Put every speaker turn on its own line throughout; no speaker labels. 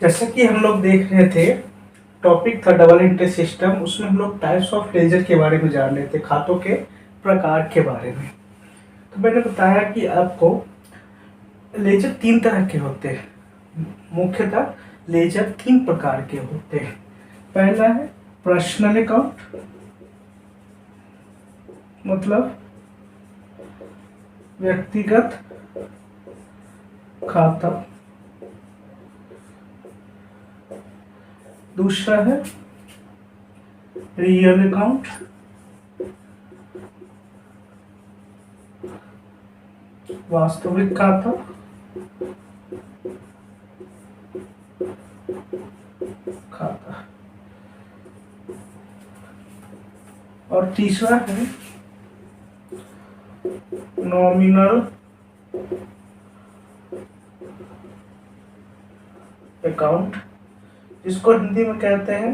जैसे कि हम लोग देख रहे थे, टॉपिक था डबल एंट्री सिस्टम। उसमें हम लोग टाइप्स ऑफ लेजर के बारे में जान रहे थे, खातों के प्रकार के बारे में। तो मैंने बताया कि आपको लेजर 3 तरह के होते हैं। मुख्यतः लेजर 3 प्रकार के होते हैं। पहला है पर्सनल अकाउंट, मतलब व्यक्तिगत खाता। दूसरा है रियल अकाउंट, वास्तविक खाता। और तीसरा है नॉमिनल अकाउंट, जिसको हिंदी में कहते हैं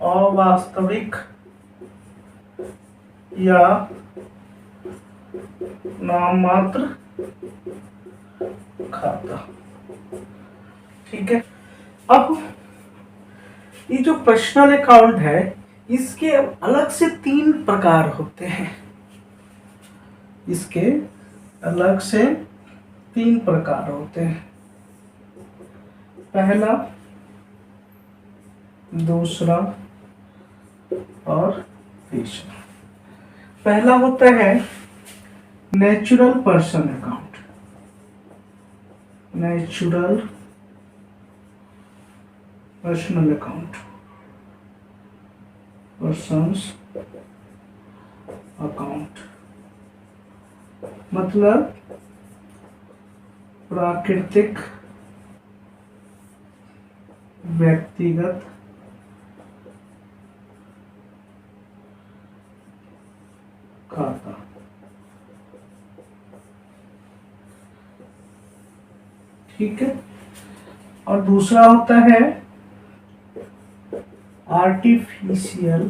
अवास्तविक या नाममात्र खाता। ठीक है। अब ये जो पर्सनल अकाउंट है, इसके अलग से 3 प्रकार होते हैं। इसके अलग से 3 प्रकार होते हैं। पहला, दूसरा और तीसरा। पहला होता है natural person account. Natural personal account, persons account, मतलब प्राकृतिक व्यक्तिगत खाता। ठीक है। और दूसरा होता है आर्टिफिशियल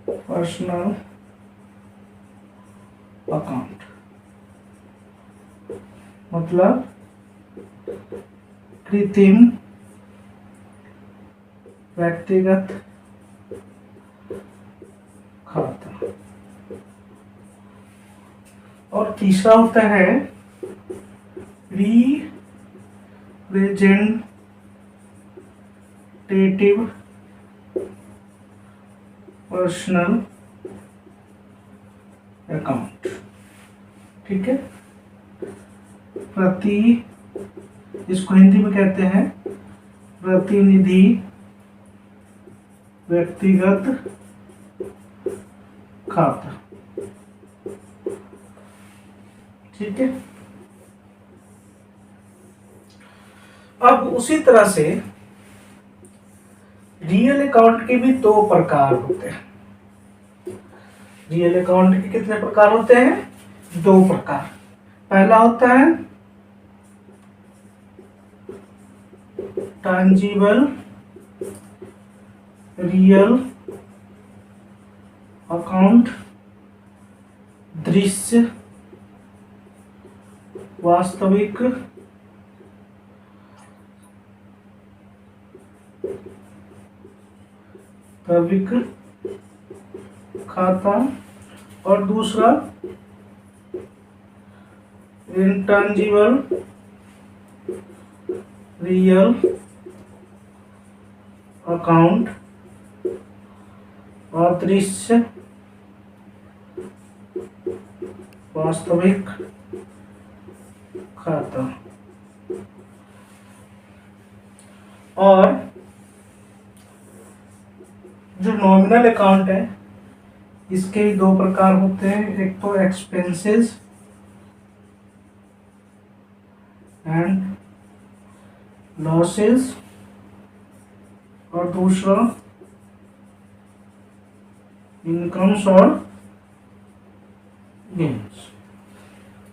पर्सनल अकाउंट, मतलब कृत्रिम व्यक्तिगत खाता। और तीसरा होता है रिप्रेजेंटेटिव पर्सनल अकाउंट। ठीक है। इसको हिंदी में कहते हैं प्रतिनिधि व्यक्तिगत खाता। ठीक है। अब उसी तरह से रियल अकाउंट के भी 2 प्रकार होते हैं। रियल अकाउंट के कितने प्रकार होते हैं? 2 प्रकार। पहला होता है टैंजिबल रियल अकाउंट, दृश्य वास्तविक खाता। और दूसरा इंटेंजिबल रियल अकाउंट, अदृश्य वास्तविक खाता। और जो नॉमिनल अकाउंट है, इसके 2 प्रकार होते हैं। एक तो एक्सपेंसेस एंड लॉसेस, और दूसरा इनकम्स और गेन्स।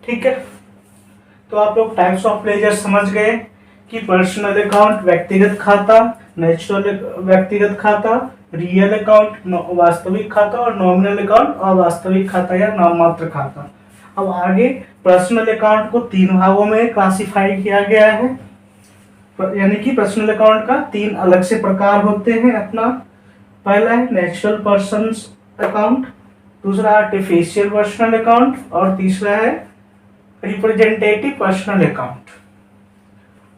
ठीक है। तो आप लोग टाइप्स ऑफ लेजर समझ गए कि पर्सनल अकाउंट व्यक्तिगत खाता, नेचुरल व्यक्तिगत खाता, रियल अकाउंट वास्तविक खाता, और नॉमिनल अकाउंट अवास्तविक खाता या नाममात्र खाता। अब आगे पर्सनल अकाउंट को 3 भागों में क्लासिफाई किया गया है, यानी कि पर्सनल अकाउंट का 3 अलग से प्रकार होते हैं अपना। पहला है नेचुरल पर्सन्स अकाउंट, दूसरा आर्टिफिशियल पर्सनल अकाउंट और तीसरा है रिप्रेजेंटेटिव पर्सनल अकाउंट।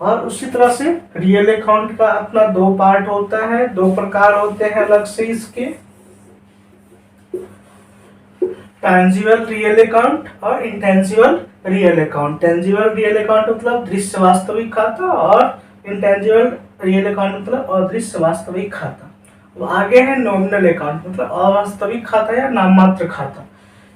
और उसी तरह से रियल अकाउंट का अपना 2 पार्ट होता है, 2 प्रकार होते हैं अलग से इसके, टैंजिबल रियल अकाउंट और intangible real account. Tangible real account मतलब दृश्य वास्तविक खाता और इंटेंजिबल रियल अकाउंट मतलब अदृश्य वास्तविक खाता। अब आगे है नॉमिनल अकाउंट मतलब अवास्तविक खाता या नाममात्र खाता।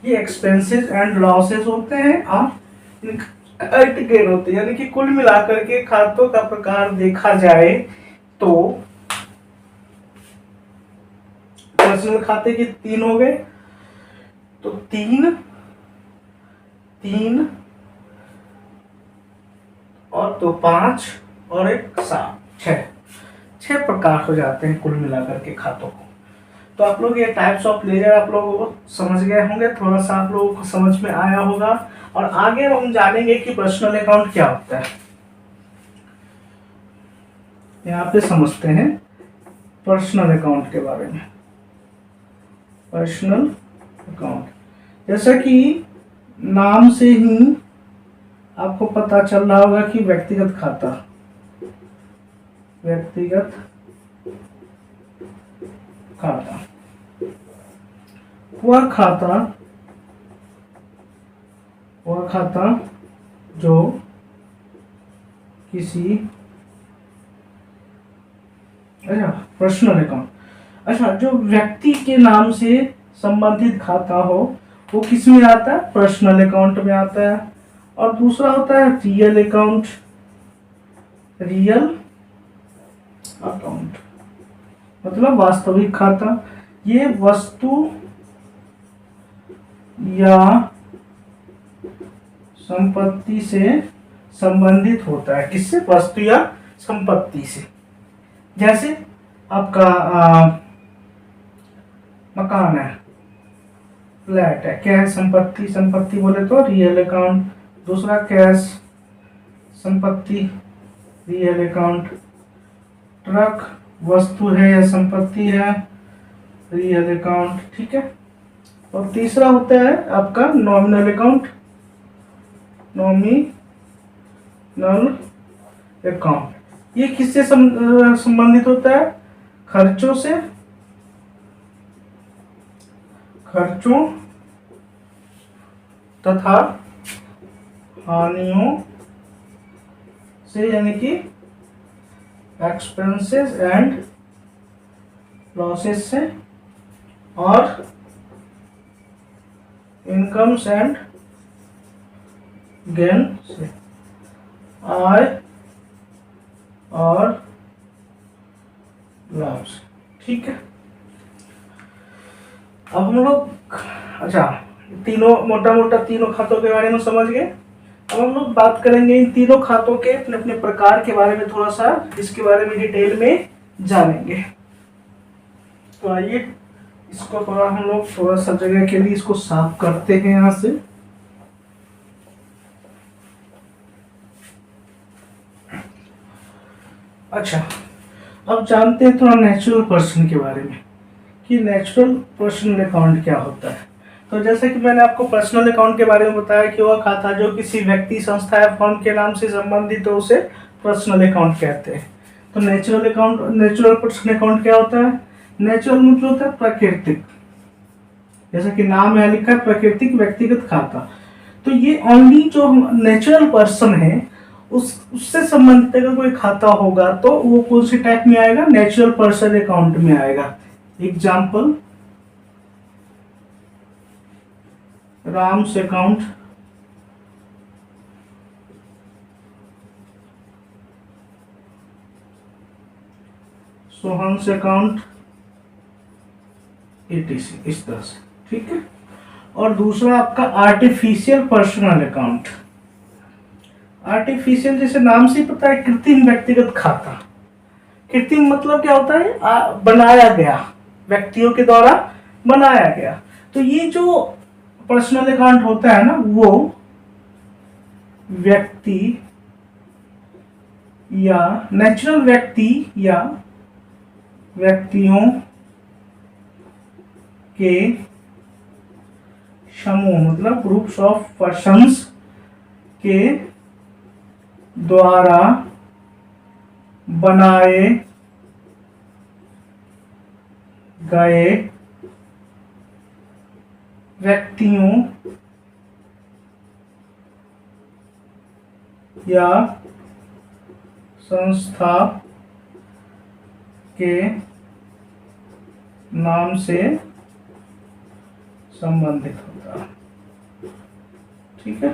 ये एक्सपेंसेस एंड लॉसेस होते हैं और गेन होते हैं, यानी कि कुल मिलाकर के खातों का प्रकार देखा जाए तो पर्सनल खाते के 3 हो गए, तो 3 और 2 5 और 1 7 6 प्रकार हो जाते हैं कुल मिलाकर के खातों को। तो आप लोग ये टाइप्स ऑफ लेजर आप लोगों को समझ गए होंगे, थोड़ा सा आप लोगों को समझ में आया होगा। और आगे हम जानेंगे कि पर्सनल अकाउंट क्या होता है। यहाँ पे समझते हैं पर्सनल अकाउंट के बारे में। पर्सनल अकाउंट जैसा कि नाम से ही आपको पता चल रहा होगा कि व्यक्तिगत खाता, व्यक्तिगत खाता वह खाता जो किसी पर्सनल अकाउंट, जो व्यक्ति के नाम से संबंधित खाता हो वो किस में आता है? पर्सनल अकाउंट में आता है। और दूसरा होता है रियल अकाउंट, रियल अकाउंट मतलब वास्तविक खाता। ये वस्तु या संपत्ति से संबंधित होता है। किससे? वस्तु या संपत्ति से। जैसे आपका मकान है, फ्लैट है, क्या है? संपत्ति। संपत्ति बोले तो रियल अकाउंट। दूसरा कैश, संपत्ति, रियल अकाउंट। ट्रक वस्तु है या संपत्ति है, रियल अकाउंट। ठीक है। और तीसरा होता है आपका नॉमिनल अकाउंट, नॉमिनल अकाउंट। ये किससे संबंधित होता है? खर्चों से, खर्चों तथा हानियों से, यानी कि एक्सपेंसेस एंड लॉसेस से, और इनकम्स एंड गेन से, आय और लाभ से। ठीक है। अब हम लोग तीनों मोटा मोटा तीनों खातों के बारे में समझ गए। अब हम लोग बात करेंगे इन तीनों खातों के अपने अपने प्रकार के बारे में, थोड़ा सा इसके बारे में डिटेल में जानेंगे। तो आइए इसको थोड़ा हम लोग थोड़ा सा जगह के लिए इसको साफ करते हैं यहाँ से। अब जानते हैं थोड़ा नेचुरल पर्सन के बारे में कि नेचुरल पर्सनल अकाउंट क्या होता है। तो जैसे कि मैंने आपको पर्सनल अकाउंट के बारे में बताया कि वह खाता जो किसी व्यक्ति, संस्था या फर्म के नाम से संबंधित हो उसे पर्सनल अकाउंट कहते हैं। तो नेचुरल पर्सनल अकाउंट क्या होता है? नेचुरल मतलब होता है प्राकृतिक, जैसा कि नाम में लिखा है प्राकृतिक व्यक्तिगत खाता। तो ये ओनली जो नेचुरल पर्सन है उससे संबंधित अगर कोई खाता होगा तो वो कौन सी टाइप में आएगा? नेचुरल पर्सन अकाउंट में आएगा। Example Ram's account, Sohan's account, etc इस तरह से। ठीक है। और दूसरा आपका आर्टिफिशियल पर्सनल अकाउंट। आर्टिफिशियल जैसे नाम से पता है, कृत्रिम व्यक्तिगत खाता। कृत्रिम मतलब क्या होता है? बनाया गया, व्यक्तियों के द्वारा बनाया गया। तो ये जो पर्सनल अकाउंट होता है ना, वो व्यक्ति या नेचुरल व्यक्ति या व्यक्तियों के समूह, मतलब ग्रुप्स ऑफ पर्संस के द्वारा बनाए गए व्यक्तियों या संस्था के नाम से संबंधित होता है। ठीक है,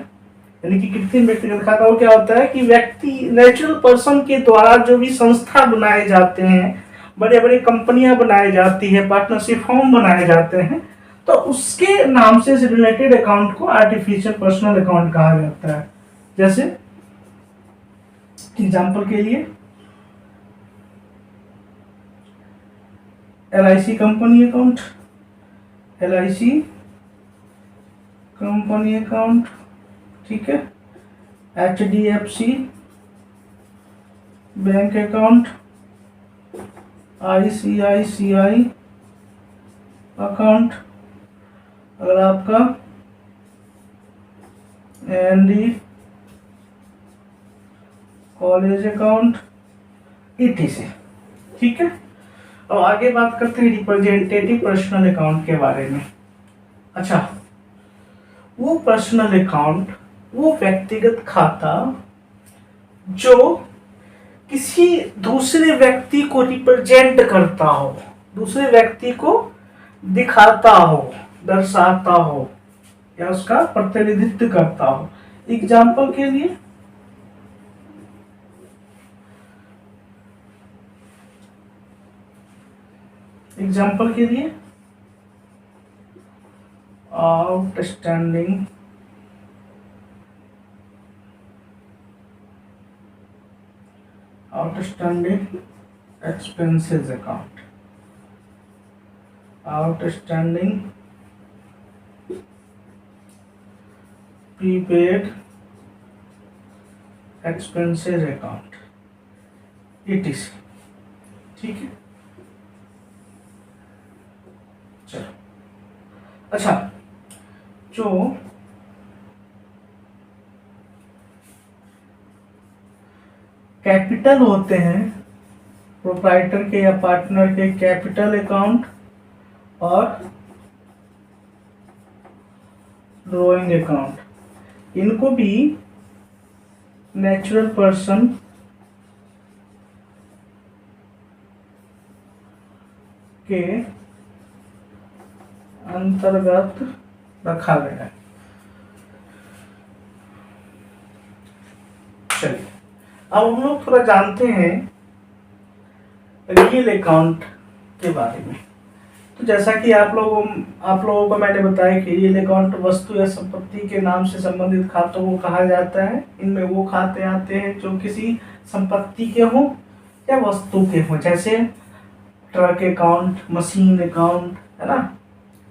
यानी कि कृत्रिम व्यक्तिगत खाता वो क्या होता है कि व्यक्ति नेचुरल पर्सन के द्वारा जो भी संस्था बनाए जाते हैं, बड़े बड़े कंपनियां बनाई जाती है, पार्टनरशिप फॉर्म बनाए जाते हैं, तो उसके नाम से रिलेटेड अकाउंट को आर्टिफिशियल पर्सनल अकाउंट कहा जाता है। जैसे एग्जाम्पल के लिए LIC company account, LIC company account, ठीक है, HDFC bank account, ICICI account, अगर आपका ND कॉलेज अकाउंट, ETC। ठीक है, अब आगे बात करते हैं रिप्रेजेंटेटिव पर्सनल अकाउंट के बारे में। अच्छा, वो पर्सनल अकाउंट, वो व्यक्तिगत खाता जो किसी दूसरे व्यक्ति को रिप्रेजेंट करता हो, दूसरे व्यक्ति को दिखाता हो, दर्शाता हो या उसका प्रतिनिधित्व करता हो। एग्जाम्पल के लिए outstanding expenses account, outstanding prepaid expenses account, ETC। ठीक है, चलो। अच्छा, जो कैपिटल होते हैं प्रोप्राइटर के या पार्टनर के, कैपिटल अकाउंट और ड्रॉइंग अकाउंट, इनको भी नेचुरल पर्सन के अंतर्गत रखा गया है। चलिए, अब हम लोग थोड़ा जानते हैं रियल अकाउंट के बारे में। तो जैसा कि आप लोगों को मैंने बताया कि रियल अकाउंट वस्तु या संपत्ति के नाम से संबंधित खातों को कहा जाता है। इनमें वो खाते आते हैं जो किसी संपत्ति के हों या वस्तु के हों, जैसे ट्रक अकाउंट, मशीन अकाउंट, है ना,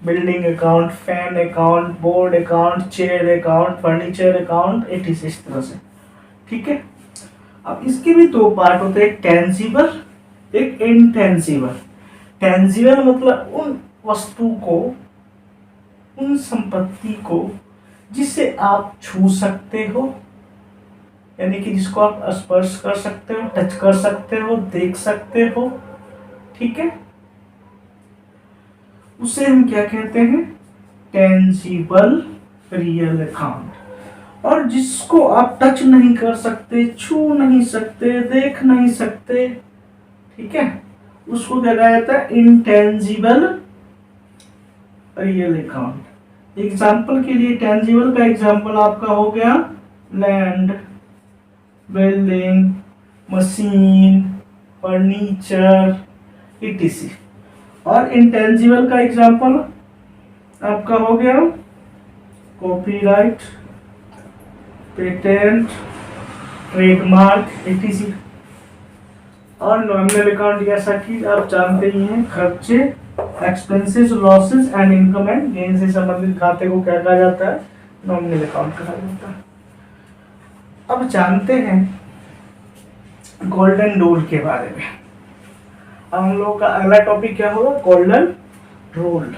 building account, fan account, board account, chair account, furniture account, etc। इस तरह से। ठीक है, अब इसके भी दो पार्ट होते हैं, एक टेंजिबल, एक इनटेंजिबल। टेंजिबल मतलब उन वस्तु को, उन संपत्ति को जिसे आप छू सकते हो, यानी कि जिसको आप स्पर्श कर सकते हो, टच कर सकते हो, देख सकते हो। ठीक है, उसे हम क्या कहते हैं, टेंजिबल रियल अकाउंट। और जिसको आप टच नहीं कर सकते, छू नहीं सकते, देख नहीं सकते, ठीक है, उसको क्या कहा जाता है, इंटेंजिबल रियल अकाउंट। एग्जाम्पल के लिए टेंजिबल का एग्जाम्पल आपका हो गया land, building, machine, furniture, etc। और इंटेंजिबल का एग्जाम्पल आपका हो गया कॉपीराइट, पेटेंट, ट्रेडमार्क, etc। और नॉमिनल अकाउंट जैसा कि आप जानते ही हैं, खर्चे, expenses, losses and income and gain से संबंधित खाते को क्या कहा जाता है? नॉमिनल अकाउंट कहा जाता है। अब जानते हैं गोल्डन रूल के बारे में। अब हम लोग का अगला टॉपिक क्या होगा? Golden rule.